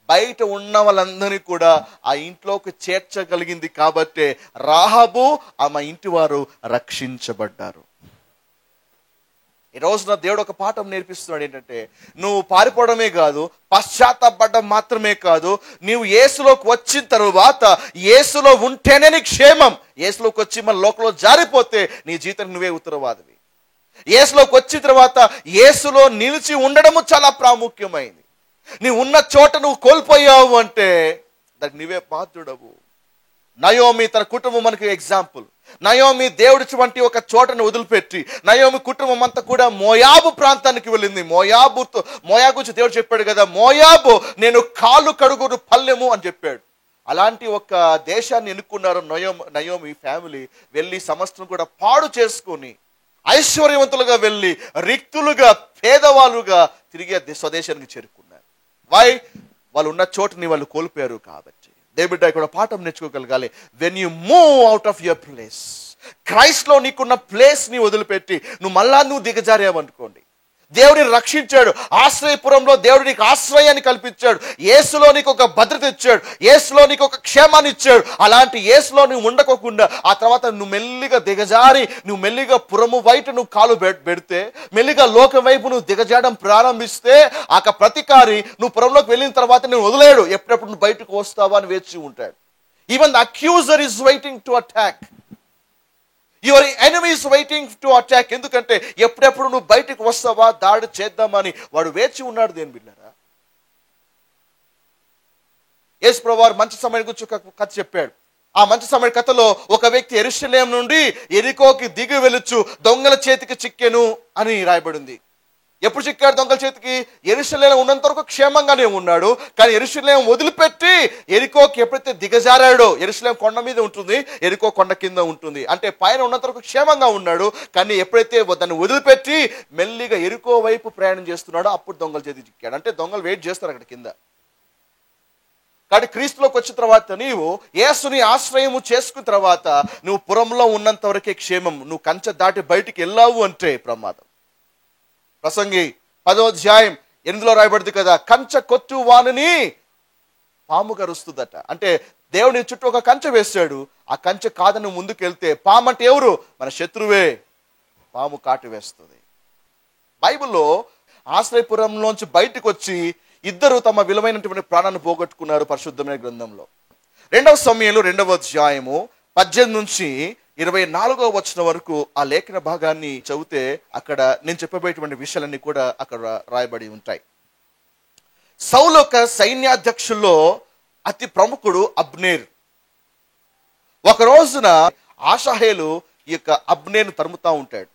బయట ఉన్న వాళ్ళందరినీ కూడా ఆ ఇంట్లోకి చేర్చగలిగింది కాబట్టే రాహాబు ఆమె ఇంటి వారు రక్షించబడ్డారు. ఈ రోజున దేవుడు ఒక పాఠం నేర్పిస్తున్నాడు. ఏంటంటే, నువ్వు పారిపోవడమే కాదు, పశ్చాత్తాపడడం మాత్రమే కాదు, నీవు యేసులోకి వచ్చిన తరువాత యేసులో ఉంటేనే నీ క్షేమం. యేసులోకి వచ్చి మన లోకంలో జారిపోతే నీ జీవితానికి నువ్వే ఉత్తరవాదివి. యేసులోకి వచ్చిన తర్వాత యేసులో నిలిచి ఉండడము చాలా ప్రాముఖ్యమైంది. నీ ఉన్న చోట నువ్వు కోల్పోయావు అంటే దానికి నువ్వే బాధ్యుడవు. నయోమి తన కుటుంబం మనకి ఎగ్జాంపుల్. నయోమి దేవుడి వంటి ఒక చోటను వదిలిపెట్టి నయోమి కుటుంబం అంతా కూడా మోయాబు ప్రాంతానికి వెళ్ళింది. మోయాబు గురించి దేవుడు చెప్పాడు కదా, మోయాబు నేను కాలు కడుగురు పల్లెము అని చెప్పాడు. అలాంటి ఒక దేశాన్ని ఎన్నుకున్నారు నయోమి ఫ్యామిలీ. వెళ్ళి సమస్తం కూడా పాడు చేసుకొని ఐశ్వర్యవంతులుగా వెళ్ళి రిక్తులుగా పేదవాళ్ళుగా తిరిగి స్వదేశానికి చేరుకున్నారు. వాళ్ళు ఉన్న చోటుని వాళ్ళు కోల్పోయారు. కాబట్టి దేవుడి ఇక్కడ పాఠం నేర్చుకోగలగాలి. When you move out of your place, క్రైస్ట్లో నీకున్న ప్లేస్ ని వదిలిపెట్టి నువ్వు దిగజారావనుకోండి, దేవుడిని రక్షించాడు. ఆశ్రయపురంలో దేవుడు నీకు ఆశ్రయాన్ని కల్పించాడు. యేసులో నీకు ఒక భద్రత ఇచ్చాడు. యేసులో నీకు ఒక క్షేమాన్ని ఇచ్చాడు. అలాంటి యేసులో నువ్వు ఉండకోకుండా ఆ తర్వాత నువ్వు మెల్లిగా దిగజారి నువ్వు మెల్లిగా పురము బయట నువ్వు కాలు పెడితే, మెల్లిగా లోకం వైపు నువ్వు దిగజాడడం ప్రారంభిస్తే ఆ ప్రతికారి నువ్వు పురంలోకి వెళ్ళిన తర్వాత నేను వదిలేడు, ఎప్పుడెప్పుడు నువ్వు బయటకు వస్తావా అని వేచి ఉంటాడు. Even the accuser is waiting to attack. Your enemy is waiting to attack. ఎందుకంటే ఎప్పుడెప్పుడు నువ్వు బయటకు వస్తావా దాడి చేద్దామని వాడు వేచి ఉన్నాడు. దేని బిడ్డారా, యేసు ప్రభువు మంచి సమయం గురించి ఒక కథ చెప్పాడు. ఆ మంచి సమయ కథలో ఒక వ్యక్తి యెరూషలేము నుండి యెరికోకి దిగి వెలుచు దొంగల చేతికి చిక్కెను అని రాయబడింది. ఎప్పుడు చిక్కాడు దొంగల చేతికి? యెరూషలేము ఉన్నంత వరకు క్షేమంగానే ఉన్నాడు. కానీ యెరూషలేము వదిలిపెట్టి యెరికోకి ఎప్పుడైతే దిగజారాడో, యెరూషలేము కొండ మీద ఉంటుంది, యెరికో కొండ కింద ఉంటుంది. అంటే పైన ఉన్నంత వరకు క్షేమంగా ఉన్నాడు. కానీ ఎప్పుడైతే దాన్ని వదిలిపెట్టి మెల్లిగా యెరికో వైపు ప్రయాణం చేస్తున్నాడో అప్పుడు దొంగల చేతికి చిక్కాడు. అంటే దొంగలు వెయిట్ చేస్తారు అక్కడ కింద. కాబట్టి క్రీస్తులోకి వచ్చిన తర్వాత నీవు యేసుని ఆశ్రయము చేసుకున్న తర్వాత నువ్వు పురంలో ఉన్నంత వరకే క్షేమం. నువ్వు కంచె దాటి బయటికి వెళ్ళావు అంటే ప్రమాదం. ప్రసంగి 10వ అధ్యాయం 8లో రాయబడింది కదా, కంచె కొట్టు వానిని పాము కరుస్తుందట. అంటే దేవుని చుట్టూ ఒక కంచె వేస్తాడు. ఆ కంచె కాదని ముందుకు వెళ్తే పాము అంటే ఎవరు? మన శత్రువే. పాము కాటు వేస్తుంది. బైబిల్లో ఆశ్రయపురంలోంచి బయటకు వచ్చి ఇద్దరు తమ విలువైనటువంటి ప్రాణాన్ని పోగొట్టుకున్నారు పరిశుద్ధమైన గ్రంథంలో. 2వ సమూయేలు 2వ అధ్యాయము 18 నుంచి 24వ వచనం వరకు ఆ లేఖన భాగాన్ని చదివితే అక్కడ నేను చెప్పబోయేటువంటి విషయాలన్నీ కూడా అక్కడ రాయబడి ఉంటాయి. సౌలు యొక్క సైన్యాధ్యక్షుల్లో అతి ప్రముఖుడు అబ్నేర్. ఒక రోజున ఆషాహేలు ఈ యొక్క అబ్నేర్ను తరుముతా ఉంటాడు.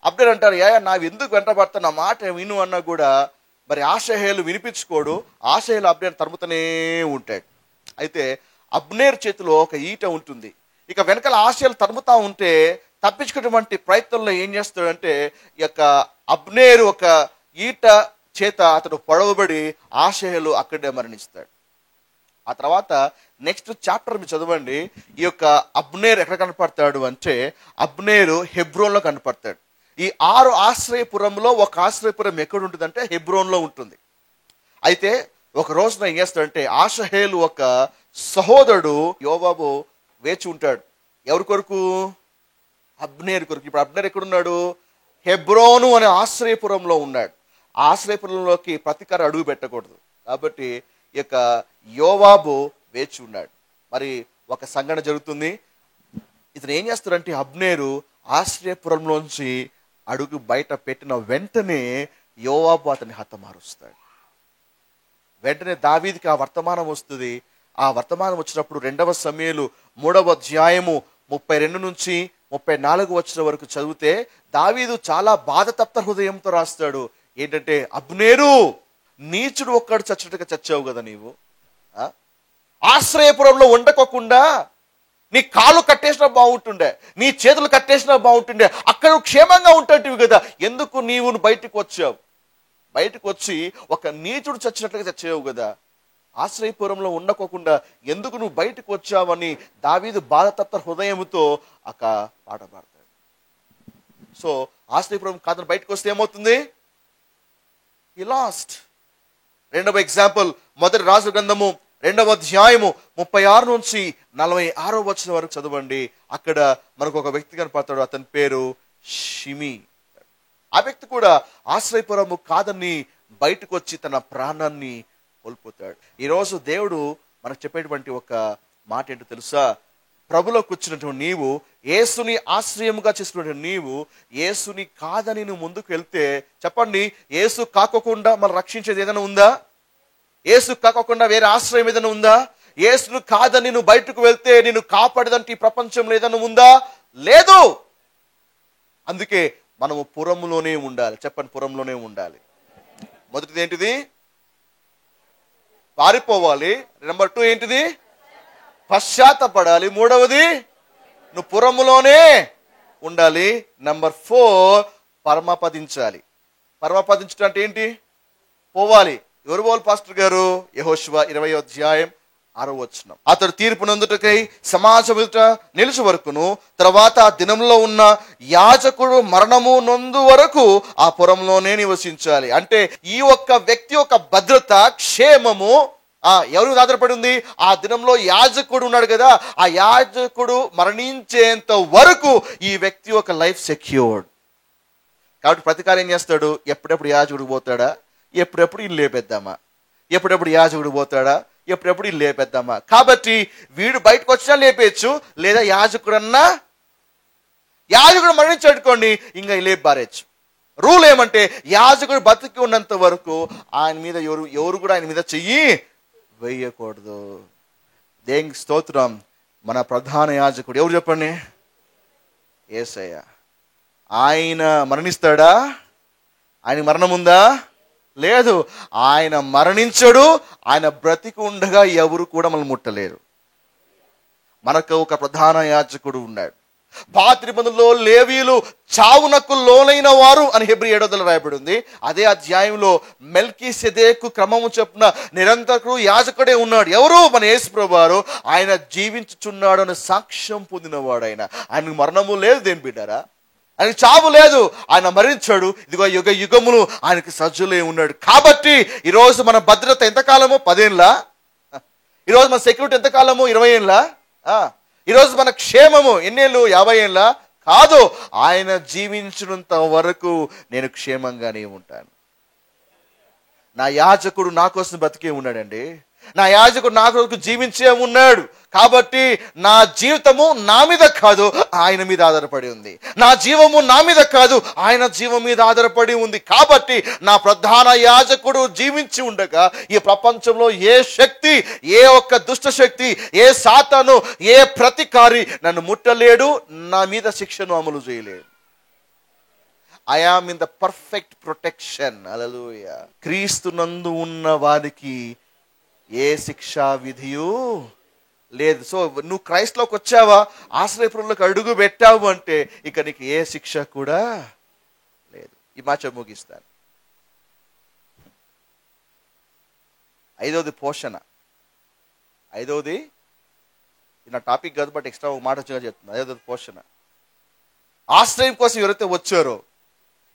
అబ్నేర్ అంటారు, నా ఎందుకు వెంటబడతా, నా మాట విను అన్నా కూడా మరి ఆషాహేలు వినిపించుకోడు. ఆషాహేలు అబ్నేర్ తరుముతూనే ఉంటాడు. అయితే అబ్నేర్ చేతిలో ఒక ఈట ఉంటుంది. ఇక వెనకాల ఆషాహేలు తరుముతా ఉంటే తప్పించుకునేటువంటి ప్రయత్నంలో ఏం చేస్తాడంటే ఈ యొక్క అబ్నేరు ఒక ఈట చేత అతడు పొడవబడి ఆషాహేలు అక్కడే మరణిస్తాడు. ఆ తర్వాత నెక్స్ట్ చాప్టర్ మీరు చదవండి. ఈ యొక్క అబ్నేర్ ఎక్కడ కనపడతాడు అంటే అబ్నేరు హెబ్రోన్లో కనపడతాడు. ఈ 6 ఆశ్రయపురంలో ఒక ఆశ్రయపురం ఎక్కడ ఉంటుందంటే హెబ్రోన్లో ఉంటుంది. అయితే ఒక రోజున ఏం చేస్తాడంటే ఆషాహేలు ఒక సహోదరుడు యోవాబు వేచి ఉంటాడు. ఎవరి కొరకు? అబ్నేర్ కొరకు. ఇప్పుడు అబ్నేర్ ఎక్కడున్నాడు? హెబ్రోను అనే ఆశ్రయపురంలో ఉన్నాడు. ఆశ్రయపురంలోకి ప్రతీకారం అడుగు పెట్టకూడదు. కాబట్టి ఈ యొక్క యోవాబు వేచి ఉన్నాడు. మరి ఒక సంఘటన జరుగుతుంది. ఇతను ఏం చేస్తాడంటే అబ్నేరు ఆశ్రయపురంలోంచి అడుగు బయట పెట్టిన వెంటనే యోవాబు అతన్ని హతమారుస్తాడు. వెంటనే దావీదుకి ఆ వర్తమానం వస్తుంది. ఆ వర్తమానం వచ్చినప్పుడు 2 సమూయేలు 3వ అధ్యాయము 32 నుంచి 34 వచ్చిన వరకు చదివితే దావీదు చాలా బాధతప్త హృదయంతో రాస్తాడు. ఏంటంటే, అబ్నేరు, నీచుడు ఒక్కడు చచ్చినట్టుగా చచ్చావు కదా నీవు. ఆశ్రయపురంలో ఉండకోకుండా నీ కాళ్ళు కట్టేసినా బాగుంటుండే, నీ చేతులు కట్టేసినా బాగుంటుండే, అక్కడ క్షేమంగా ఉంటాంటివి కదా. ఎందుకు నీవు బయటకు వచ్చావు? బయటకు వచ్చి ఒక నీచుడు చచ్చినట్లుగా చచ్చావు కదా. ఆశ్రయపురంలో ఉండకోకుండా ఎందుకు నువ్వు బయటకు వచ్చావని దావీదు బాధతప్త హృదయంతో ఒక పాట పాడతాడు. సో ఆశ్రయపురం కాదని బయటకు వస్తే ఏమవుతుంది? హి లాస్ట్. 2వ ఎగ్జాంపుల్, మొదటి రాజుల గ్రంథము 2వ అధ్యాయము 36 నుంచి 46 వచనం వరకు చదవండి. అక్కడ మనకు ఒక వ్యక్తి కనపడతాడు. అతని పేరు షిమి. ఆ వ్యక్తి కూడా ఆశ్రయపురము కాదని బయటకు వచ్చి తన ప్రాణాన్ని కోల్పోతాడు. ఈరోజు దేవుడు మనకు చెప్పేటువంటి ఒక మాట ఏంటో తెలుసా? ప్రభులో కూర్చున్నటువంటి నీవు, యేసుని ఆశ్రయముగా చేసుకున్నటువంటి నీవు, యేసుని కాదని నువ్వు ముందుకు వెళ్తే, చెప్పండి, యేసు కాకోకుండా మనం రక్షించేది ఏదైనా ఉందా? యేసు కాకోకుండా వేరే ఆశ్రయం ఏదైనా ఉందా? యేసును కాదని నువ్వు బయటకు వెళ్తే నిన్ను కాపాడేదంటే ఈ ప్రపంచంలో ఏదైనా ఉందా? లేదు. అందుకే మనము పురంలోనే ఉండాలి. చెప్పండి, పురంలోనే ఉండాలి. మొదటిది ఏంటిది? పారిపోవాలి. నెంబర్ 2 ఏంటిది? పశ్చాత్తపడాలి. 3వది నువ్వు పురములోనే ఉండాలి. నెంబర్ 4 పరమపదించాలి. పరమపదించడం అంటే ఏంటి? పోవాలి. ఎవరు పోవాలి పాస్టర్ గారు? యెహోషువ 20వ అధ్యాయం 6వ వచనం. అతడు తీర్పు నందుటకై సమాజం ఎదుట నిలిచి వరకును, తర్వాత ఆ దినంలో ఉన్న యాజకుడు మరణము నొందు వరకు ఆ పురంలోనే నివసించాలి. అంటే ఈ ఒక్క వ్యక్తి యొక్క భద్రత, క్షేమము ఎవరి మీద ఆధారపడి ఉంది? ఆ దినంలో యాజకుడు ఉన్నాడు కదా, ఆ యాజకుడు మరణించేంత వరకు ఈ వ్యక్తి యొక్క లైఫ్ సెక్యూర్డ్. కాబట్టి ప్రతికారం ఏం చేస్తాడు? ఎప్పుడెప్పుడు యాజకుడు పోతాడా, ఎప్పుడెప్పుడు ఇల్లు లేపేద్దామా, ఎప్పుడెప్పుడు యాజకుడు పోతాడా, ఎప్పుడెప్పుడు ఇల్లు లేపేద్దామా. కాబట్టి వీడు బయటకు వచ్చినా లేపేయచ్చు, లేదా యాజకుడు మరణించడుకోండి, ఇంకా లేపి బారేచ్చు. రూల్ ఏమంటే, యాజకుడు బతికి ఉన్నంత వరకు ఆయన మీద ఎవరు కూడా ఆయన మీద చెయ్యి వేయకూడదు. దేవునికి స్తోత్రం. మన ప్రధాన యాజకుడు ఎవరు చెప్పండి? యేసయ్య. ఆయన మరణిస్తాడా? ఆయన మరణం ఉందా? లేదు. ఆయన మరణించడు. ఆయన బ్రతికి ఉండగా ఎవరు కూడా మనం ముట్టలేరు. మనకు ఒక ప్రధాన యాజకుడు ఉన్నాడు. పాత నిబంధనలో లేవీయులు చావునకు లోనైన వారు అని హెబ్రీ 7వ రాయబడి ఉంది. అదే అధ్యాయంలో మెల్కీసెదెకు క్రమము చొప్పున నిరంతరము యాజకుడే ఉన్నాడు. ఎవరు? మన యేసు ప్రభువారు. ఆయన జీవించుచున్నాడు అని సాక్ష్యం పొందినవాడు. ఆయనకు మరణము లేదు. దేని బిడ్డారా? ఆయనకు చావు లేదు. ఆయన మరణించాడు. ఇదిగో యుగ యుగములు ఆయనకి సజ్జులే ఉన్నాడు. కాబట్టి ఈరోజు మన భద్రత ఎంతకాలము? 10 ఏళ్ళ. ఈరోజు మన సెక్యూరిటీ ఎంతకాలము? 20 ఏళ్ళ. ఈరోజు మన క్షేమము ఎన్నేళ్ళు? 50 ఏళ్ళ కాదు. ఆయన జీవించినంత వరకు నేను క్షేమంగానే ఉంటాను. నా యాజకుడు నా కోసం బతికే ఉన్నాడండి. నా యాజకుడు నా కొరకు జీవించే ఉన్నాడు. కాబట్టి నా జీవితము నా మీద కాదు, ఆయన మీద ఆధారపడి ఉంది. నా జీవము నా మీద కాదు, ఆయన జీవం మీద ఆధారపడి ఉంది. కాబట్టి నా ప్రధాన యాజకుడు జీవించి ఉండగా ఈ ప్రపంచంలో ఏ శక్తి, ఏ ఒక్క దుష్ట శక్తి, ఏ సాతాను, ఏ ప్రతికారి నన్ను ముట్టలేడు, నా మీద శిక్షను అమలు చేయలేడు. I am in the perfect protection. హల్లెలూయా. క్రీస్తునందు ఉన్న వారికి ఏ శిక్షా విధియు లేదు. సో నువ్వు క్రైస్తలోకి వచ్చావా, ఆశ్రయపురంలోకి అడుగు పెట్టావు అంటే ఇక నీకు ఏ శిక్ష కూడా లేదు. ఈ మాట ముగిస్తాను. 5వది పోషణ. 5వది నా టాపిక్ కాదు, బట్ ఎక్స్ట్రా ఒక మాట చెప్తున్నా. 5వది పోషణ. ఆశ్రయం కోసం ఎవరైతే వచ్చారో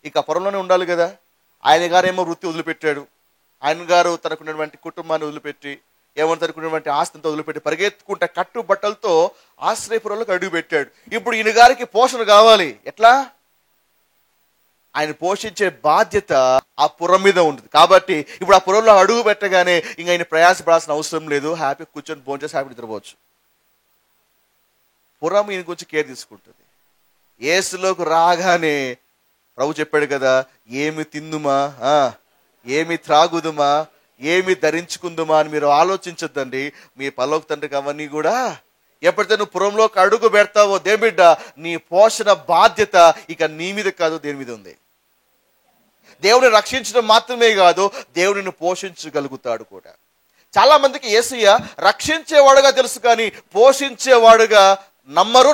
ఇక పొరంలోనే ఉండాలి కదా. ఆయన గారేమో వృత్తి వదిలిపెట్టాడు. ఆయన గారు తనకున్నటువంటి కుటుంబాన్ని వదిలిపెట్టి, ఏమో తనకున్నటువంటి ఆస్తితో వదిలిపెట్టి పరిగెత్తుకుంటే కట్టుబట్టలతో ఆశ్రయపురంలోకి అడుగు పెట్టాడు. ఇప్పుడు ఈయన గారికి పోషణ కావాలి. ఎట్లా? ఆయన పోషించే బాధ్యత ఆ పురం మీద ఉంటుంది. కాబట్టి ఇప్పుడు ఆ పురంలో అడుగు పెట్టగానే ఇంకా ఆయన ప్రయాసపడాల్సిన అవసరం లేదు. హ్యాపీ కూర్చొని భోంచేసి హ్యాపీ నిద్రపోవచ్చు. పురం ఈయన గురించి కేర్ తీసుకుంటుంది. యేసులోకి రాగానే ప్రభు చెప్పాడు కదా, ఏమి తిందుమా, ఏమి త్రాగుదుమా, ఏమి ధరించుకుందుమా అని మీరు ఆలోచించొద్దండి. మీ పరలోక తండ్రికి అవన్నీ కూడా ఎప్పుడైతే నువ్వు పురంలోకి అడుగు పెడతావో దేవుని బిడ్డ, నీ పోషణ బాధ్యత ఇక నీ మీద కాదు, దేని మీద ఉంది. దేవుని రక్షించడం మాత్రమే కాదు, దేవుడిని పోషించగలుగుతాడు కూడా. చాలా మందికి యేసయ్య రక్షించేవాడుగా తెలుసు, కానీ పోషించేవాడుగా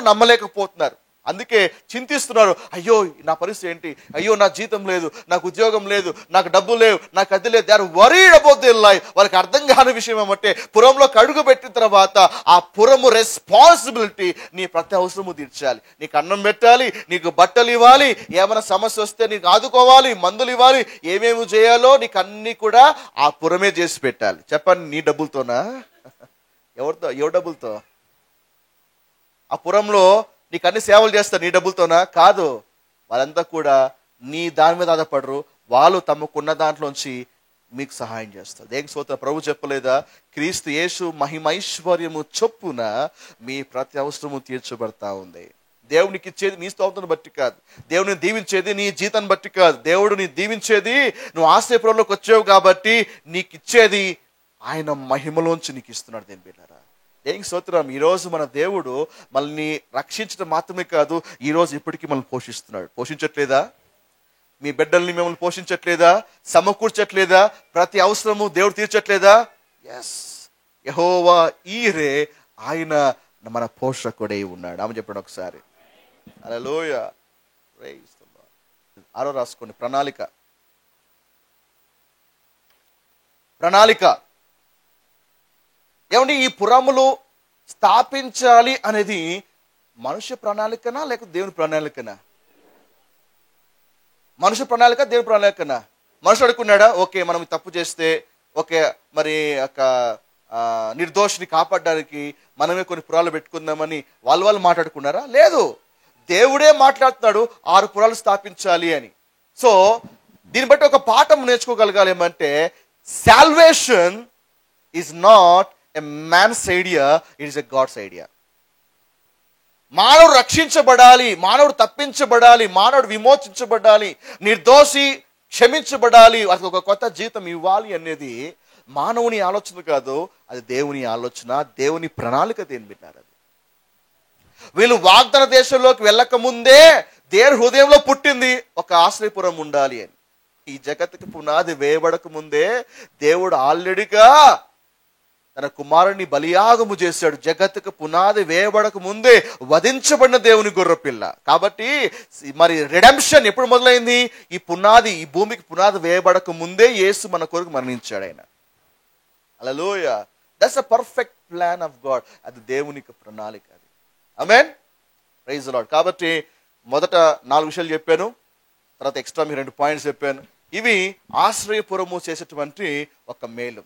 నమ్మలేకపోతున్నారు. అందుకే చింతిస్తున్నారు. అయ్యో నా పరిస్థితి ఏంటి, అయ్యో నా జీతం లేదు, నాకు ఉద్యోగం లేదు, నాకు డబ్బు లేవు, నాకు అది లేదు. They are worried about their life. వాళ్ళకి అర్థం కాని విషయం ఏమంటే, పురంలోకి అడుగు పెట్టిన తర్వాత ఆ పురము రెస్పాన్సిబిలిటీ నీ ప్రతి అవసరము తీర్చాలి. నీకు అన్నం పెట్టాలి, నీకు బట్టలు ఇవ్వాలి, ఏమైనా సమస్య వస్తే నీకు ఆదుకోవాలి, మందులు ఇవ్వాలి, ఏమేమి చేయాలో నీకు అన్ని కూడా ఆ పురమే చేసి పెట్టాలి. చెప్పండి, నీ డబ్బులతోనా? ఎవరి డబ్బులతో? ఆ పురంలో నీకు అన్ని సేవలు చేస్తారు నీ డబ్బులతోనా? కాదు. వాళ్ళంతా కూడా నీ దాని మీద ఆధారపడరు. వాళ్ళు తమకున్న దాంట్లోంచి మీకు సహాయం చేస్తారు. దేనికి స్తోత్రం. ప్రభు చెప్పలేదా, క్రీస్తు యేసు మహిమైశ్వర్యము చొప్పున మీ ప్రతి అవసరము తీర్చబడతా ఉంది. దేవునికి ఇచ్చేది నీ స్తోత్రం బట్టి కాదు, దేవుడిని దీవించేది నీ జీతాన్ని బట్టి కాదు. దేవుడు నీ దీవించేది నువ్వు ఆశ్రయపురంలోకి వచ్చావు కాబట్టి నీకు ఇచ్చేది ఆయన మహిమలోంచి నీకు ఇస్తున్నాడు. దేని బిడ్డారా, దేనికి స్తోత్రం. ఈరోజు మన దేవుడు మనల్ని రక్షించడం మాత్రమే కాదు, ఈరోజు ఇప్పటికీ మనల్ని పోషిస్తున్నాడు. పోషించట్లేదా? మీ బిడ్డల్ని మిమ్మల్ని పోషించట్లేదా? సమకూర్చట్లేదా? ప్రతి అవసరము దేవుడు తీర్చట్లేదా? ఎస్, యెహోవా ఈరే, ఆయన మన పోషకుడై ఉన్నాడు. ఆమె చెప్పండి ఒకసారి. హల్లెలూయా. Praise the lord. 6 రాసుకోండి. ప్రణాళిక. ఏమండి, ఈ పురములు స్థాపించాలి అనేది మనుష్య ప్రణాళికనా లేక దేవుని ప్రణాళికనా? మనుష్య ప్రణాళిక, దేవుని ప్రణాళికనా? మనుషుడు అనుకున్నాడా, ఓకే మనం తప్పు చేస్తే ఓకే మరి ఒక నిర్దోషిని కాపాడడానికి మనమే కొన్ని పురాలు పెట్టుకుందామని వాళ్ళు మాట్లాడుకున్నారా? లేదు. దేవుడే మాట్లాడుతున్నాడు 6 పురాలు స్థాపించాలి అని. సో దీన్ని బట్టి ఒక పాఠం నేర్చుకోగలగాలి. ఏమంటే, salvation is not a man's idea, it is a God's idea. మానవుడు రక్షించబడాలి, మానవుడు తప్పించబడాలి, మానవుడు విమోచించబడాలి, నిర్దోషి క్షమించబడాలి, వారికి ఒక కొత్త జీవితం ఇవ్వాలి అనేది మానవుని ఆలోచన కాదు, అది దేవుని ఆలోచన, దేవుని ప్రణాళిక. దేని బిడ్డారు, అది వీళ్ళు వాగ్దాన దేశంలోకి వెళ్ళక ముందే దేవుని హృదయంలో పుట్టింది ఒక ఆశ్రయపురం ఉండాలి అని. ఈ జగత్తుకి పునాది వేయబడక ముందే దేవుడు ఆల్రెడీగా తన కుమారుని బలియాగము చేశాడు. జగత్తుకు పునాది వేయబడక ముందే వధించబడిన దేవుని గొర్రెపిల్ల. కాబట్టి మరి రిడెంప్షన్ ఎప్పుడు మొదలైంది? ఈ భూమికి పునాది వేయబడక ముందే యేసు మన కొరకు మరణించాడు ఆయన. Hallelujah. That's a perfect plan of God. అది దేవుని ప్రణాళిక. అది. ఆమేన్. Praise the Lord. కాబట్టి మొదట 4 విషయాలు చెప్పాను, తర్వాత ఎక్స్ట్రా మీ 2 పాయింట్స్ చెప్పాను. ఇవి ఆశ్రయపురము చేసేటువంటి ఒక మేలు.